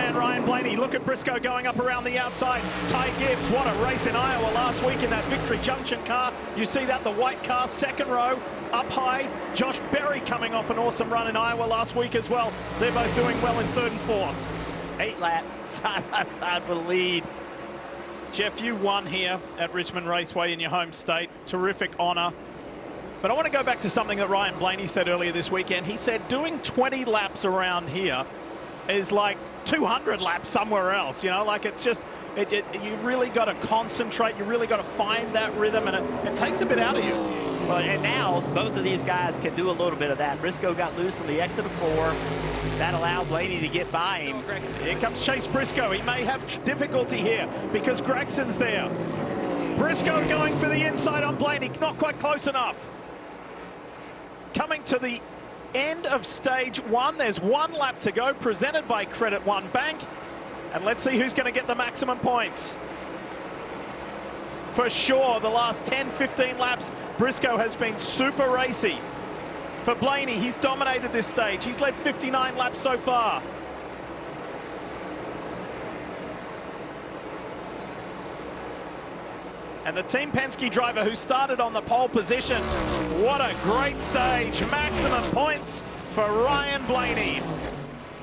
man, Ryan Blaney. Look at Briscoe going up around the outside. Ty Gibbs, what a race in Iowa last week in that Victory Junction car. You see that, the white car, second row, up high. Josh Berry coming off an awesome run in Iowa last week as well. They're both doing well in third and fourth. 8 laps side by side for the lead. Jeff, you won here at Richmond Raceway in your home state. Terrific honor. But I want to go back to something that Ryan Blaney said earlier this weekend. He said doing 20 laps around here is like 200 laps somewhere else. You know, like it's just, you really got to concentrate. You really got to find that rhythm, and it takes a bit out of you. Well, and now both of these guys can do a little bit of that. Briscoe got loose on the exit of 4. That allowed Blaney to get by him. Here comes Chase Briscoe. He may have difficulty here because Gregson's there. Briscoe going for the inside on Blaney. Not quite close enough. Coming to the end of stage 1. There's 1 lap to go, presented by Credit One Bank. And let's see who's going to get the maximum points. For sure, the last 10-15 laps, Briscoe has been super racy. For Blaney, he's dominated this stage. He's led 59 laps so far. And the Team Penske driver who started on the pole position. What a great stage. Maximum points for Ryan Blaney.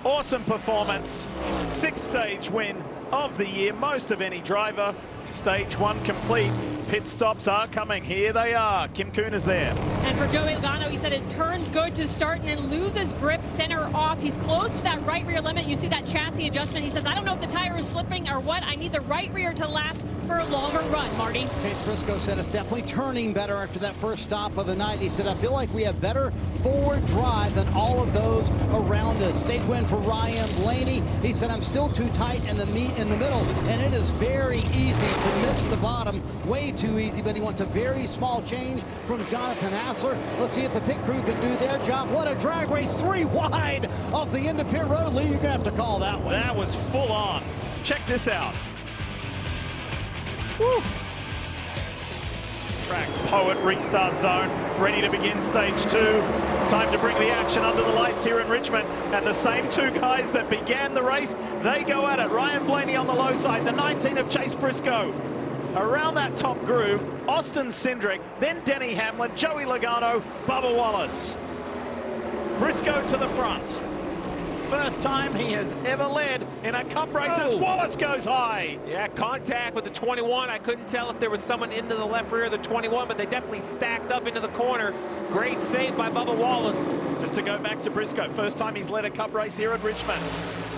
Awesome performance. 6th stage win of the year, most of any driver. Stage 1 complete. Pit stops are coming. Here they are. Kim Kuhn is there. And for Joey Logano, he said it turns good to start and then loses grip center off. He's close to that right rear limit. You see that chassis adjustment. He says, I don't know if the tire is slipping or what. I need the right rear to last for a longer run, Marty. Chase Briscoe said it's definitely turning better after that first stop of the night. He said, I feel like we have better forward drive than all of those around us. Stage win for Ryan Blaney. He said, I'm still too tight in the middle, and it is very easy to miss the bottom. Way too easy, but he wants a very small change from Jonathan Hassler. Let's see if the pit crew can do their job. What a drag race, 3 wide off the end of pit road. Lee, you're gonna have to call that one. That was full on. Check this out. Woo. Tracks, Poet, restart zone, ready to begin stage 2. Time to bring the action under the lights here in Richmond. And the same 2 guys that began the race, they go at it. Ryan Blaney on the low side, the 19 of Chase Briscoe. Around that top groove, Austin Cindric, then Denny Hamlin, Joey Logano, Bubba Wallace. Briscoe to the front. First time he has ever led in a cup race as Wallace goes high. Yeah, contact with the 21. I couldn't tell if there was someone into the left rear of the 21, but they definitely stacked up into the corner. Great save by Bubba Wallace. Just to go back to Briscoe, first time he's led a cup race here at Richmond.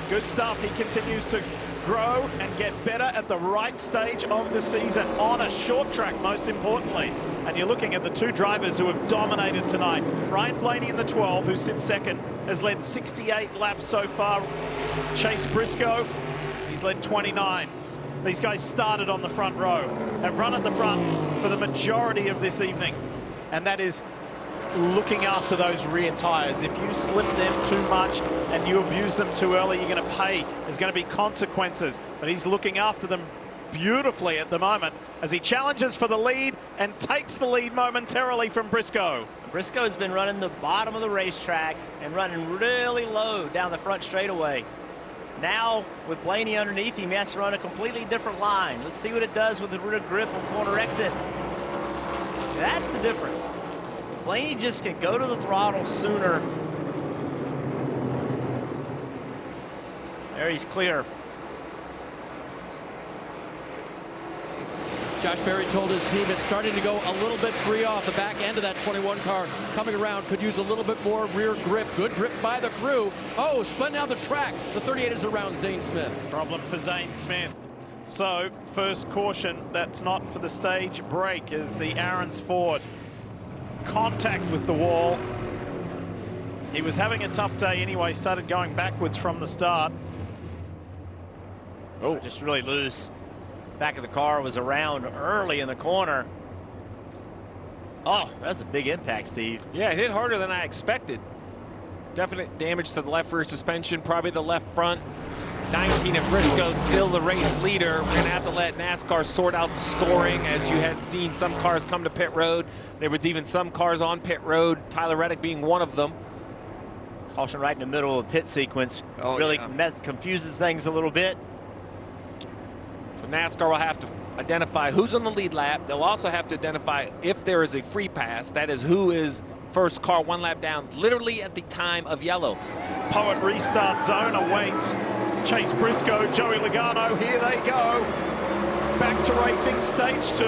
Good stuff. He continues to grow and get better at the right stage of the season, on a short track most importantly. And you're looking at the 2 drivers who have dominated tonight. Ryan Blaney in the 12, who sits second, has led 68 laps so far. Chase Briscoe, he's led 29. These guys started on the front row, have run at the front for the majority of this evening. And that is looking after those rear tires. If you slip them too much and you abuse them too early, you're going to pay. There's going to be consequences. But he's looking after them beautifully at the moment as he challenges for the lead and takes the lead momentarily from Briscoe. Briscoe's been running the bottom of the racetrack and running really low down the front straightaway. Now, with Blaney underneath him, he has to run a completely different line. Let's see what it does with the rear grip on corner exit. That's the difference. Blaney just can go to the throttle sooner. There, he's clear. Josh Berry told his team it's starting to go a little bit free off the back end of that 21 car. Coming around, could use a little bit more rear grip. Good grip by the crew. Oh, spun down the track. The 38 is around Zane Smith. Problem for Zane Smith. So, first caution, that's not for the stage break, is the Aaron's Ford. Contact with the wall. He was having a tough day anyway, started going backwards from the start. Oh, just really loose. Back of the car was around early in the corner. Oh, that's a big impact, Steve. Yeah, it hit harder than I expected. Definite damage to the left rear suspension, probably the left front. 19 of Briscoe, still the race leader. We're going to have to let NASCAR sort out the scoring. As you had seen some cars come to pit road, there was even some cars on pit road, Tyler Reddick being one of them. Caution right in the middle of the pit sequence. Oh, really yeah. confuses things a little bit. So NASCAR will have to identify who's on the lead lap. They'll also have to identify if there is a free pass. That is, who is first car 1 lap down, literally at the time of yellow. Poet restart zone awaits Chase Briscoe, Joey Logano. Here they go. Back to racing stage 2.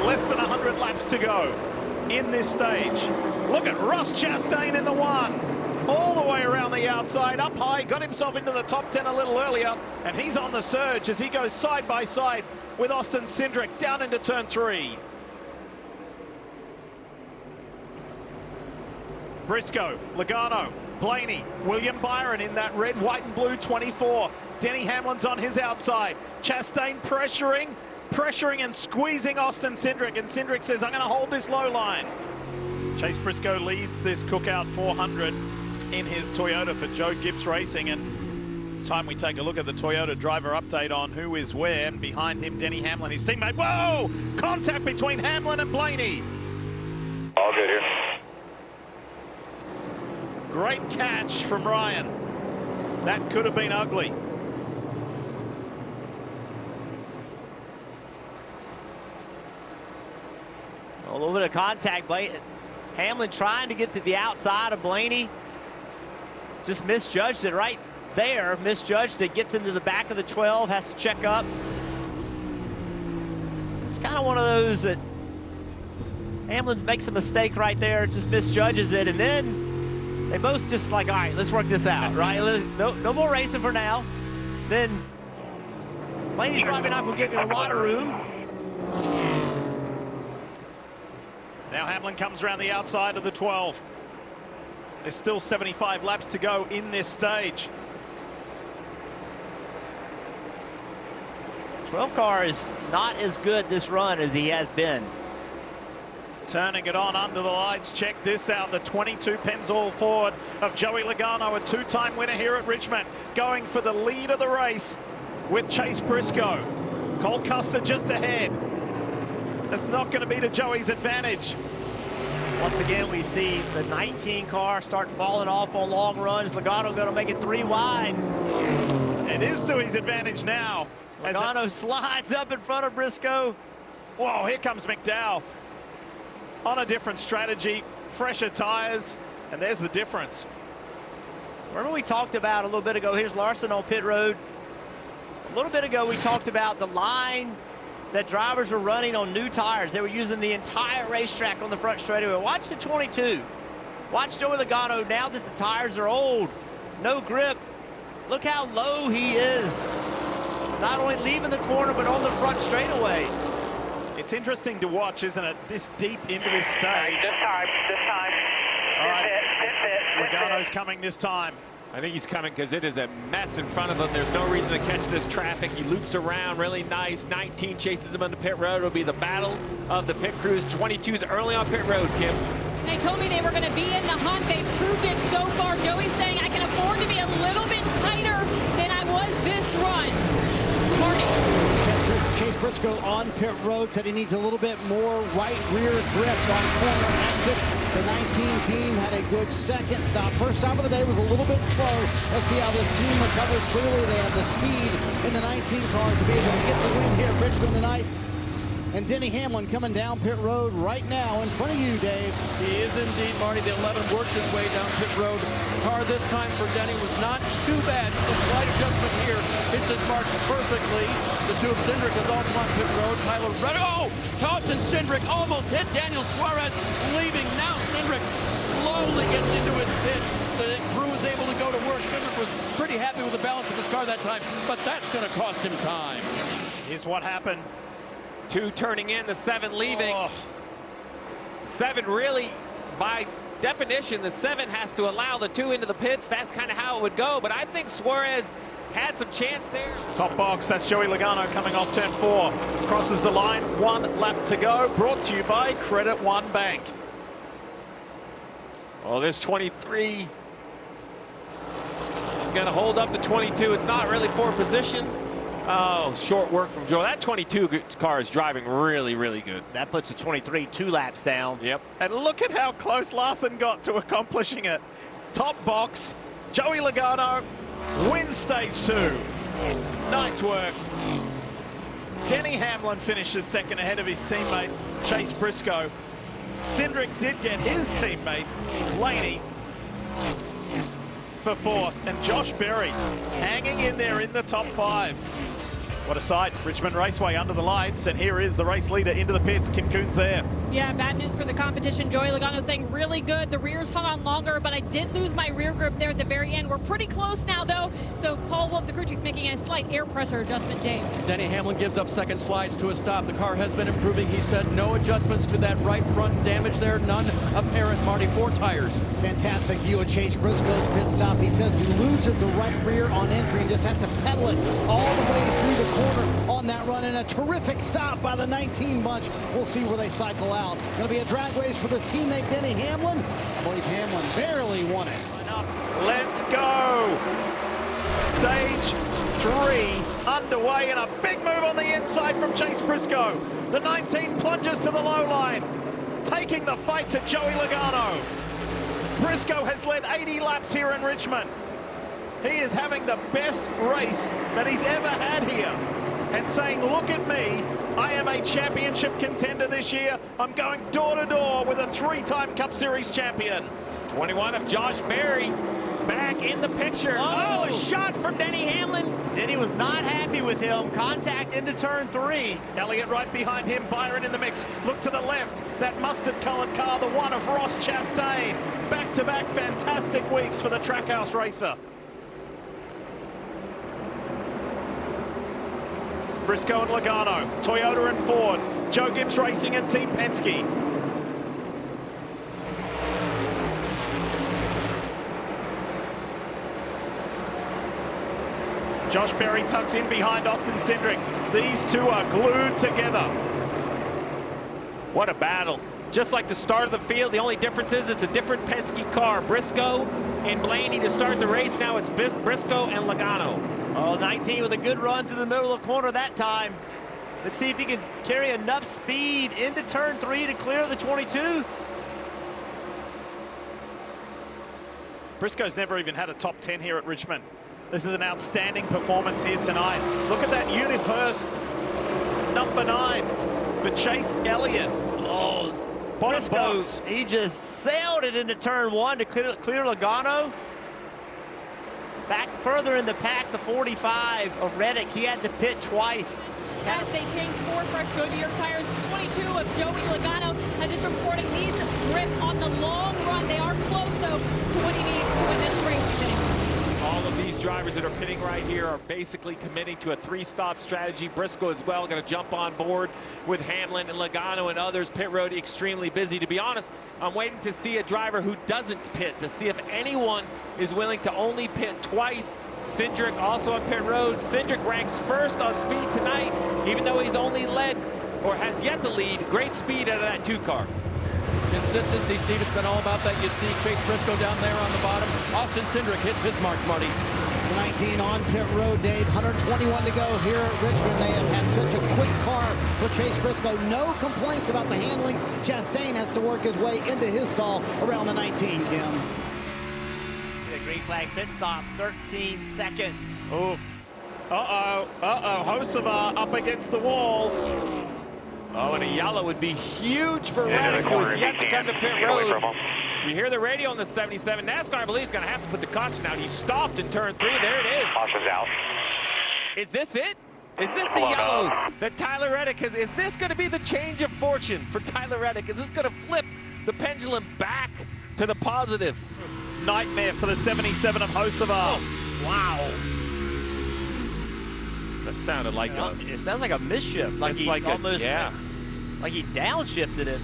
Less than 100 laps to go in this stage. Look at Ross Chastain in the 1. All the way around the outside, up high, got himself into the top 10 a little earlier, and he's on the surge as he goes side by side with Austin Cindric down into turn 3. Briscoe, Logano, Blaney, William Byron in that red, white and blue 24. Denny Hamlin's on his outside. Chastain pressuring and squeezing Austin Cindric, and Cindric says, I'm going to hold this low line. Chase Briscoe leads this Cookout 400 in his Toyota for Joe Gibbs Racing, and it's time we take a look at the Toyota driver update on who is where. And behind him, Denny Hamlin, his teammate. Whoa! Contact between Hamlin and Blaney. All good here. Great catch from Ryan. That could have been ugly. A little bit of contact. Hamlin trying to get to the outside of Blaney. Just misjudged it right there. Misjudged it. Gets into the back of the 12. Has to check up. It's kind of one of those that Hamlin makes a mistake right there. Just misjudges it. And then they both just like, all right, let's work this out, right? No more racing for now. Then Blaney's probably not going to get in a lot of room. Now Hamlin comes around the outside of the 12. There's still 75 laps to go in this stage. 12 car is not as good this run as he has been. Turning it on under the lights. Check this out. The 22 Pennzoil Ford of Joey Logano, a 2-time winner here at Richmond, going for the lead of the race with Chase Briscoe. Cole Custer just ahead. That's not going to be to Joey's advantage. Once again, we see the 19 car start falling off on long runs. Logano going to make it 3 wide. It is to his advantage now. Logano slides up in front of Briscoe. Whoa, here comes McDowell. On a different strategy, fresher tires, and there's the difference. Remember we talked about a little bit ago, here's Larson on pit road. A little bit ago we talked about the line that drivers were running on new tires. They were using the entire racetrack on the front straightaway. Watch the 22. Watch Joey Logano now that the tires are old. No grip. Look how low he is. Not only leaving the corner, but on the front straightaway. It's interesting to watch, isn't it? This deep into this stage. This time. All right, This Logano's coming this time. I think he's coming because it is a mess in front of him. There's no reason to catch this traffic. He loops around really nice. 19 chases him on the pit road. It'll be the battle of the pit crews. 22's early on pit road, Kim. They told me they were going to be in the hunt. They've proved it so far. Joey's saying I can afford to be a little bit tighter than I was this run. Marty. Chase Briscoe on pit road said he needs a little bit more right rear grip on corner exit. The 19 team had a good second stop. First stop of the day was a little bit slow. Let's see how this team recovers. Clearly they have the speed in the 19 car to be able to get the win here at Richmond tonight. And Denny Hamlin coming down pit road right now in front of you, Dave. He is indeed, Marty. The 11 works his way down pit road. Car this time for Denny was not too bad. Just a slight adjustment here. Hits his marks perfectly. The two of Cindric is also on pit road. Tyler Reddick. Oh! Austin Cindric almost hit Daniel Suarez, leaving. Now Cindric slowly gets into his pit. The crew is able to go to work. Cindric was pretty happy with the balance of his car that time, but that's going to cost him time. Here's what happened. 2 turning in, the 7 leaving. Oh. 7 really, by definition, the 7 has to allow the 2 into the pits. That's kind of how it would go, but I think Suarez had some chance there. Top box, that's Joey Logano coming off turn 4. Crosses the line, 1 lap to go. Brought to you by Credit One Bank. Oh, this 23 is going to hold up to 22. It's not really for position. Oh, short work from Joe. That 22 car is driving really, really good. That puts the 23 2 laps down. Yep. And look at how close Larson got to accomplishing it. top box. Joey Logano wins stage 2. Nice work. Denny Hamlin finishes second ahead of his teammate, Chase Briscoe. Cindric did get his teammate, Blaney, for 4th. And Josh Berry hanging in there in the top 5. What a sight. Richmond Raceway under the lights, and here is the race leader into the pits. Kim Coon's there. Yeah, bad news for the competition. Joey Logano saying really good. The rears hung on longer, but I did lose my rear grip there at the very end. We're pretty close now, though. So Paul Wolf, the crew chief, making a slight air pressure adjustment, Dave. Denny Hamlin gives up second slides to a stop. The car has been improving. He said no adjustments to that right front damage there. None apparent, Marty. 4 tires. Fantastic view of Chase Briscoe's pit stop. He says he loses the right rear on entry and just has to pedal it all the way through the corner on that run, and a terrific stop by the 19 bunch. We'll see where they cycle out. Going to be a drag race for the teammate Denny Hamlin. I believe Hamlin barely won it. Let's go. Stage 3 underway, and a big move on the inside from Chase Briscoe. The 19 plunges to the low line, taking the fight to Joey Logano. Briscoe has led 80 laps here in Richmond. He is having the best race that he's ever had here, and saying, look at me, I am a championship contender this year. I'm going door to door with a 3-time Cup Series champion. 21 of Josh Berry back in the picture. Oh, Oh, a shot from Denny Hamlin. Denny was not happy with him. Contact into turn 3. Elliott right behind him, Byron in the mix. Look to the left, that mustard-colored car, the one of Ross Chastain. Back-to-back fantastic weeks for the Trackhouse racer. Briscoe and Logano, Toyota and Ford, Joe Gibbs Racing and Team Penske. Josh Berry tucks in behind Austin Cindric. These two are glued together. what a battle. Just like the start of the field, the only difference is it's a different Penske car. Briscoe and Blaney to start the race. Now it's Briscoe and Logano. Oh, 19 with a good run to the middle of the corner that time. Let's see if he can carry enough speed into turn 3 to clear the 22. Briscoe's never even had a top 10 here at Richmond. This is an outstanding performance here tonight. Look at that Universe number 9 for Chase Elliott. Oh, Bottom Briscoe, box. he just sailed it into turn 1 to clear Logano. Back further in the pack, the 45 of Reddick. He had to pit twice. As they change 4 fresh Goodyear tires, 22 of Joey Logano has just reporting needs grip on the long run. They are close, though, to what he needs to win this race today. All of these drivers that are pitting right here are basically committing to a 3-stop strategy. Briscoe as well going to jump on board with Hamlin and Logano and others. Pit road extremely busy. To be honest, I'm waiting to see a driver who doesn't pit, to see if anyone is willing to only pit twice. Cindric also on pit road. Cindric ranks first on speed tonight, even though he's only led or has yet to lead great speed out of that 2 car. Consistency, Steve, it's been all about that. You see Chase Briscoe down there on the bottom. Austin Cindric hits his marks, Marty. 19 on pit road, Dave. 121 to go here at Richmond. They have had such a quick car for Chase Briscoe. No complaints about the handling. Chastain has to work his way into his stall around the 19, Kim. The green flag pit stop, 13 seconds. Oof. Hocevar up against the wall. Oh, and a yellow would be huge for Reddick, who is yet to come to pit road. You hear the radio on the 77. NASCAR, I believe, is going to have to put the caution out. He stopped in turn 3. There it is. Caution's out. Is this it? Is this the yellow that Tyler Reddick has? Is this going to be the change of fortune for Tyler Reddick? Is this going to flip the pendulum back to the positive? Nightmare for the 77 of Hocevar. Oh, wow. That sounded like a... It sounds like a misshift. Like It's he like a- almost, yeah. like he downshifted it.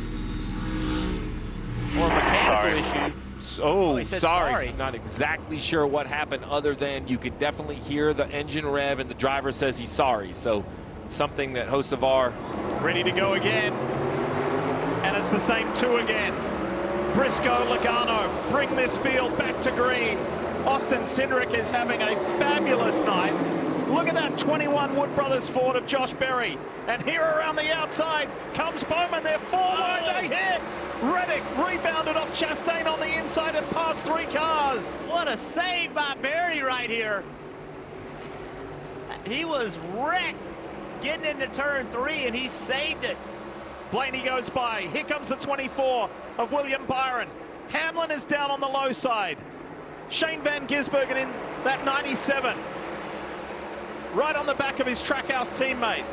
Or a mechanical issue. Oh, he said sorry. sorry. Not exactly sure what happened other than you could definitely hear the engine rev and the driver says he's sorry. So something that Hocevar... Ready to go again. And it's the same 2 again. Briscoe, Logano bring this field back to green. Austin Cindric is having a fabulous night. Look at that 21 Wood Brothers Ford of Josh Berry. And here around the outside comes Bowman. They're 4 wide, they hit. Reddick rebounded off Chastain on the inside and past 3 cars. What a save by Barry right here. He was wrecked getting into turn 3, and he saved it. Blaney goes by. Here comes the 24 of William Byron. Hamlin is down on the low side. Shane Van Gisbergen in that 97. Right on the back of his Trackhouse teammate.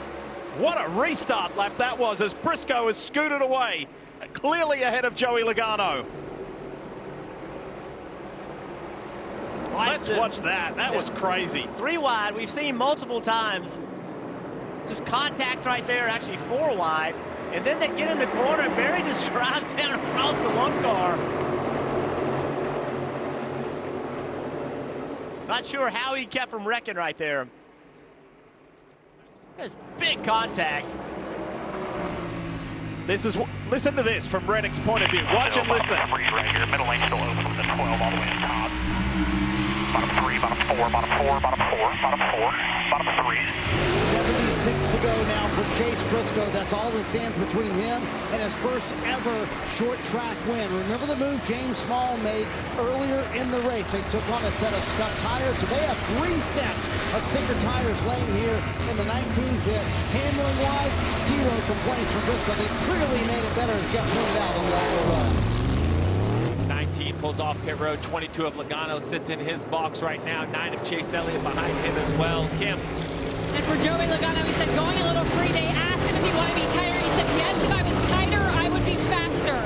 What a restart lap that was as Briscoe has scooted away, clearly ahead of Joey Logano. Let's watch that. That was crazy. 3 wide. We've seen multiple times. Just contact right there, actually 4 wide. And then they get in the corner, and Barry just drives down across the 1 car. Not sure how he kept from wrecking right there. That's big contact. Listen to this from Reddick's point of view. Watch and listen. Right here, middle lane still open from the 12 all the way to top. Bottom 3, bottom 4, bottom 4, bottom 4, bottom 4, bottom 3. 76 to go now for Chase Briscoe. That's all that stands between him and his first ever short track win. Remember the move James Small made earlier in the race. They took on a set of scuffed tires, so they have 3 sets of sticker tires laying here in the 19 pit. Handling-wise, 0 complaints from Briscoe. They clearly made it better, as Jeff pointed out on the lateral run. 19 pulls off pit road. 22 of Logano sits in his box right now. 9 of Chase Elliott behind him as well. Kim. And for Joey Logano, he said going a little free. They asked him if he wanted to be tighter. He said, yes, if I was tighter, I would be faster.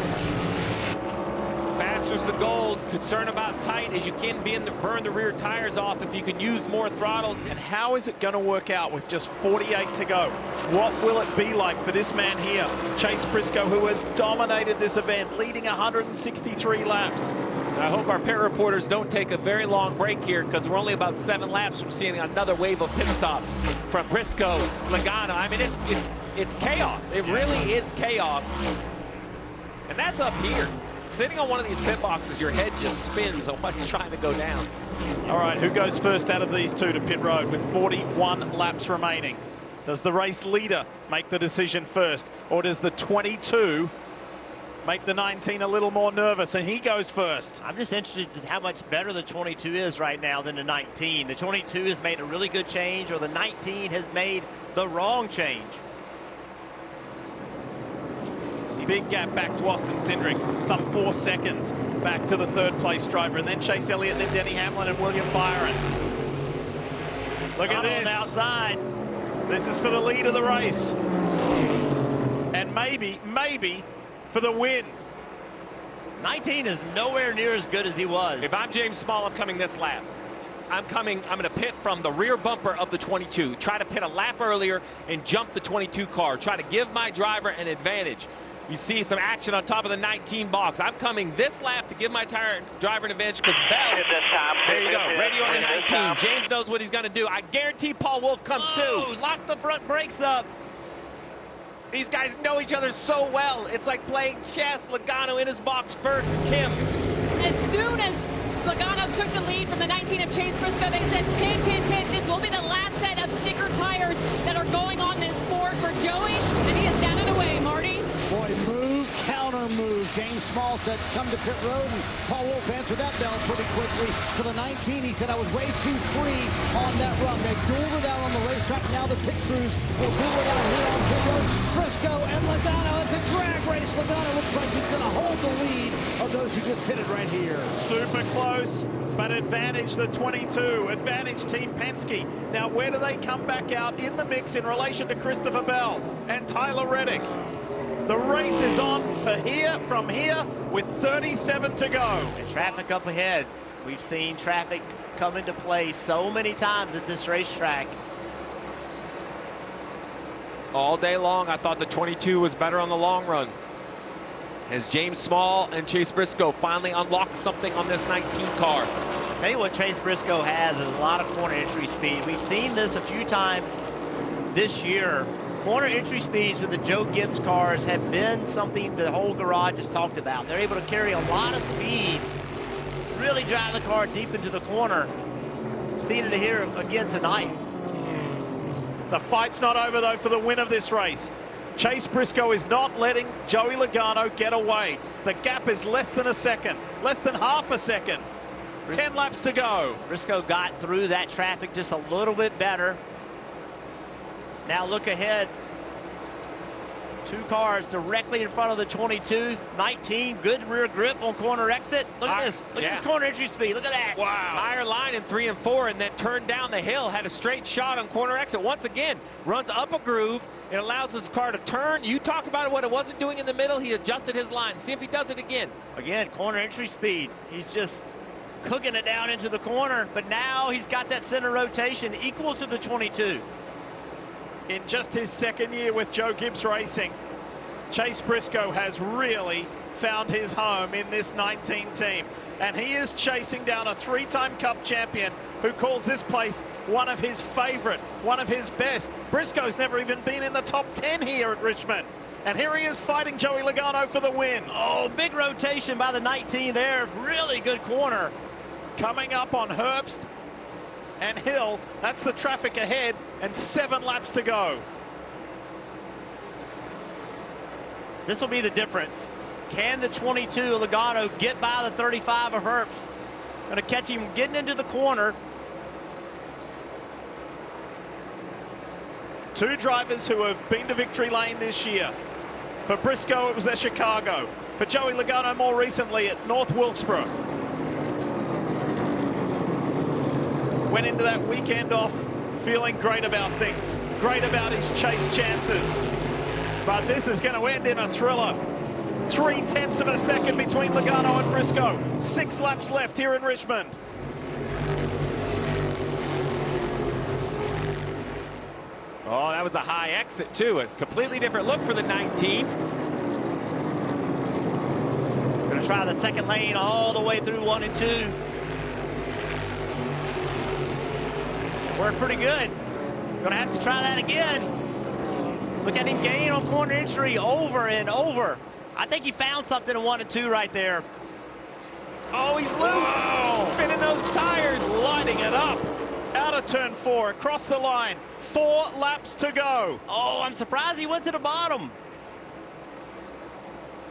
Faster's the goal. Concern about tight is you can burn the rear tires off if you can use more throttle. And how is it going to work out with just 48 to go? What will it be like for this man here, Chase Briscoe, who has dominated this event, leading 163 laps? I hope our pit reporters don't take a very long break here because we're only about 7 laps from seeing another wave of pit stops from Briscoe, Logano. I mean, it's chaos. It really is chaos. And that's up here. Sitting on one of these pit boxes, your head just spins on what's trying to go down. All right, who goes first out of these 2 to pit road with 41 laps remaining? Does the race leader make the decision first, or does the 22 make the 19 a little more nervous and he goes first? I'm just interested in how much better the 22 is right now than the 19. The 22 has made a really good change, or the 19 has made the wrong change. Big gap back to Austin Cindric, some 4 seconds back to the 3rd place driver, and then Chase Elliott, then Denny Hamlin and William Byron. Look at this. On the outside. This is for the lead of the race. And maybe for the win. 19 is nowhere near as good as he was. If I'm James Small, I'm coming this lap. I'm going to pit from the rear bumper of the 22. Try to pit a lap earlier and jump the 22 car. Try to give my driver an advantage. You see some action on top of the 19 box. I'm coming this lap to give my driver an advantage because Bell. There you go. Radio on the 19. James knows what he's going to do. I guarantee Paul Wolf comes too. Lock the front brakes up. These guys know each other so well. It's like playing chess. Logano in his box first. Kim. As soon as Logano took the lead from the 19 of Chase Briscoe, they said, pit, pit, pit. This will be the last set of sticker tires that are going on this Ford for Joey, and he is down and away, Marty. Boy, move, counter move. James Small said, come to pit road, and Paul Wolf answered that bell pretty quickly. For the 19, he said, I was way too free on that run. They dueled it out on the racetrack. Now the pit crews will duel it out here on pit road. Briscoe and Logano. It's a drag race. Logano looks like he's going to hold the lead of those who just pitted right here. Super close, but advantage the 22. Advantage Team Penske. Now, where do they come back out in the mix in relation to Christopher Bell and Tyler Reddick? The race is on from here with 37 to go. And traffic up ahead. We've seen traffic come into play so many times at this racetrack. All day long, I thought the 22 was better on the long run. As James Small and Chase Briscoe finally unlocked something on this 19 car. I'll tell you what Chase Briscoe has is a lot of corner entry speed. We've seen this a few times this year. Corner entry speeds with the Joe Gibbs cars have been something the whole garage has talked about. They're able to carry a lot of speed, really drive the car deep into the corner. Seeing it here again tonight. The fight's not over, though, for the win of this race. Chase Briscoe is not letting Joey Logano get away. The gap is less than a second, less than half a second. 10 laps to go. Briscoe got through that traffic just a little bit better. Now look ahead. 2 cars directly in front of the 22. 19, good rear grip on corner exit. Look at this. Look at this corner entry speed. Look at that. Wow. Higher line in 3 and 4, and then turned down the hill. Had a straight shot on corner exit. Once again, runs up a groove. It allows his car to turn. You talk about what it wasn't doing in the middle. He adjusted his line. See if he does it again. Again, corner entry speed. He's just cooking it down into the corner, but now he's got that center rotation equal to the 22. In just his second year with Joe Gibbs Racing, Chase Briscoe has really found his home in this 19 team. And he is chasing down a 3-time Cup champion who calls this place one of his favorite, one of his best. Briscoe's never even been in the top 10 here at Richmond. And here he is fighting Joey Logano for the win. Oh, big rotation by the 19 there. Really good corner. Coming up on Herbst and Hill. That's the traffic ahead, and 7 laps to go. This will be the difference. Can the 22 Logano get by the 35 of Herbst? Going to catch him getting into the corner. 2 drivers who have been to victory lane this year. For Briscoe, it was at Chicago. For Joey Logano, more recently at North Wilkesboro. Went into that weekend off feeling great about things, great about his chase chances. But this is going to end in a thriller. 0.3 of a second between Logano and Briscoe. 6 laps left here in Richmond. Oh, that was a high exit, too. A completely different look for the 19. Going to try the second lane all the way through 1 and 2. Worked pretty good. Going to have to try that again. Look at him gain on corner entry over and over. I think he found something in 1 and 2 right there. Oh, he's loose. Whoa. Spinning those tires. Lighting it up. Out of turn 4, across the line. 4 laps to go. Oh, I'm surprised he went to the bottom.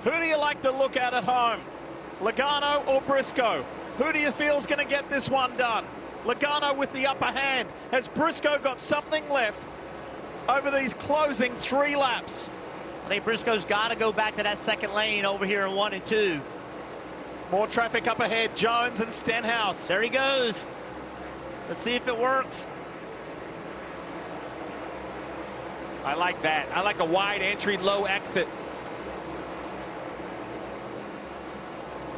Who do you like to look at home? Logano or Briscoe? Who do you feel is going to get this one done? Logano with the upper hand. Has Briscoe got something left over these closing 3 laps? I think Briscoe's got to go back to that second lane over here in 1 and 2. More traffic up ahead. Jones and Stenhouse. There he goes. Let's see if it works. I like that. I like a wide entry, low exit.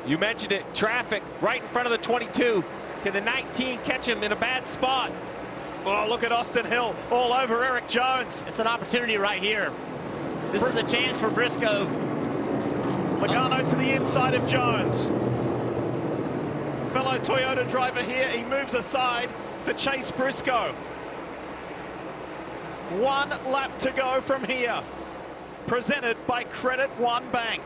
You mentioned it. Traffic right in front of the 22. Can the 19 catch him in a bad spot? Oh, look at Austin Hill all over Eric Jones. It's an opportunity right here. This is the chance for Briscoe. Logano to the inside of Jones. Fellow Toyota driver here. He moves aside for Chase Briscoe. 1 lap to go from here. Presented by Credit One Bank.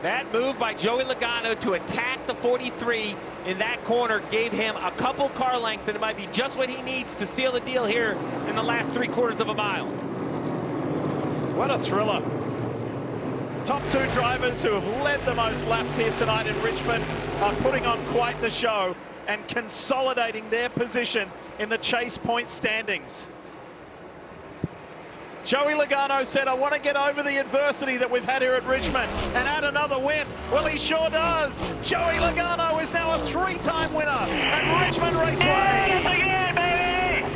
That move by Joey Logano to attack the 43 in that corner gave him a couple car lengths, and it might be just what he needs to seal the deal here in the last 3/4 of a mile. What a thriller. Top 2 drivers who have led the most laps here tonight in Richmond are putting on quite the show and consolidating their position in the chase point standings. Joey Logano said, I want to get over the adversity that we've had here at Richmond and add another win. Well, he sure does. Joey Logano is now a 3-time winner at Richmond Raceway. Yes, again, baby!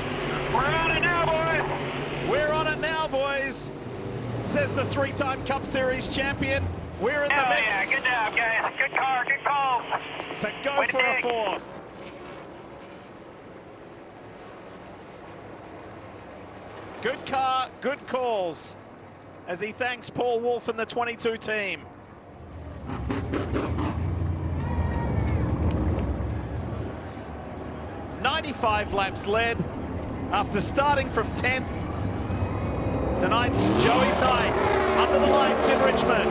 We're on it now, boys! We're on it now, boys, says the 3-time Cup Series champion. We're in the mix. Yeah, good job, guys. Good car, good calls. To go for a 4th. Good car, good calls, as he thanks Paul Wolfe and the 22 team. "95 laps led after starting from 10th. Tonight's Joey's night under the lights in Richmond.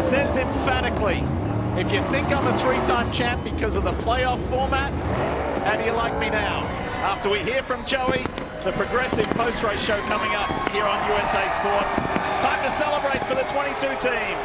says emphatically, if you think I'm a three-time champ because of the playoff format, how do you like me now? After we hear from Joey, the Progressive post-race show coming up here on USA Sports. Time to celebrate for the 22 team.